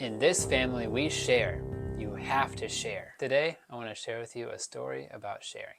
In this family, we share. You have to share. Today, I want to share with you a story about sharing.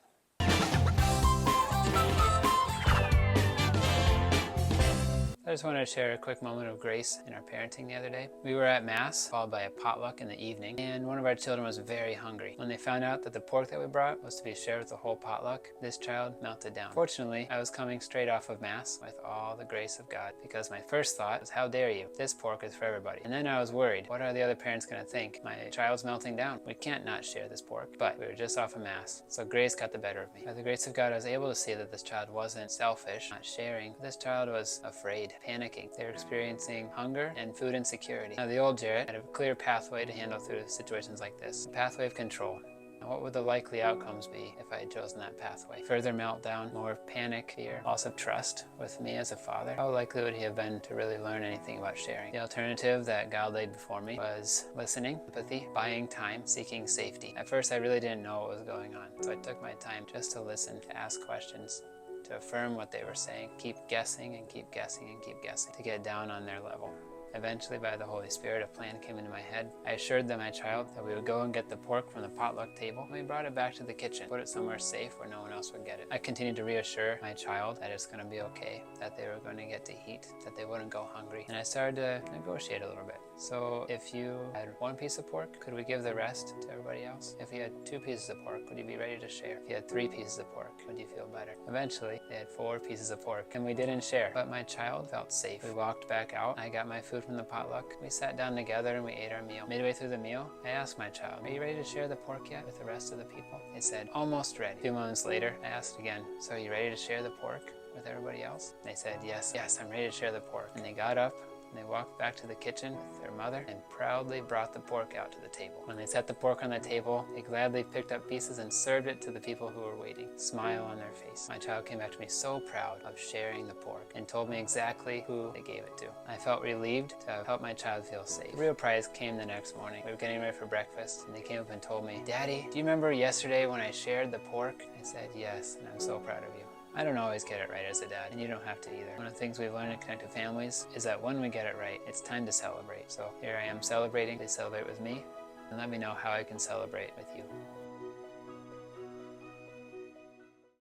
I just wanted to share a quick moment of grace in our parenting the other day. We were at Mass, followed by a potluck in the evening, and one of our children was very hungry. When they found out that the pork that we brought was to be shared with the whole potluck, this child melted down. Fortunately, I was coming straight off of Mass with all the grace of God, because my first thought was, how dare you? This pork is for everybody. And then I was worried, what are the other parents going to think? My child's melting down. We can't not share this pork. But we were just off of Mass, so grace got the better of me. By the grace of God, I was able to see that this child wasn't selfish, not sharing. This child was afraid, panicking. They were experiencing hunger and food insecurity. Now, the old Jarrett had a clear pathway to handle through situations like this, a pathway of control. Now, what would the likely outcomes be if I had chosen that pathway? Further meltdown, more panic, fear, loss of trust with me as a father? How likely would he have been to really learn anything about sharing? The alternative that God laid before me was listening, empathy, buying time, seeking safety. At first, I really didn't know what was going on, so I took my time just to listen, to ask questions, to affirm what they were saying, keep guessing and keep guessing and keep guessing, to get down on their level. Eventually, by the Holy Spirit, a plan came into my head. I assured them, my child, that we would go and get the pork from the potluck table, and we brought it back to the kitchen, put it somewhere safe where no one else would get it. I continued to reassure my child that it's going to be okay, that they were going to get to eat, that they wouldn't go hungry, and I started to negotiate a little bit. So if you had one piece of pork, could we give the rest to everybody else? If you had 2 pieces of pork, would you be ready to share? If you had 3 pieces of pork, would you feel better? Eventually, they had 4 pieces of pork, and we didn't share, but my child felt safe. We walked back out. I got my food from the potluck. We sat down together and we ate our meal. Midway through the meal, I asked my child, are you ready to share the pork yet with the rest of the people? They said, almost ready. 2 moments later, I asked again, so are you ready to share the pork with everybody else? They said, yes, I'm ready to share the pork. And they got up, and they walked back to the kitchen with their mother and proudly brought the pork out to the table. When they set the pork on the table, they gladly picked up pieces and served it to the people who were waiting, smile on their face. My child came back to me so proud of sharing the pork and told me exactly who they gave it to. I felt relieved to have helped my child feel safe. The real prize came the next morning. We were getting ready for breakfast, and they came up and told me, Daddy, do you remember yesterday when I shared the pork? I said, yes, and I'm so proud of you. I don't always get it right as a dad, and you don't have to either. One of the things we've learned in Connected Families is that when we get it right, it's time to celebrate. So here I am celebrating. Please celebrate with me, and let me know how I can celebrate with you.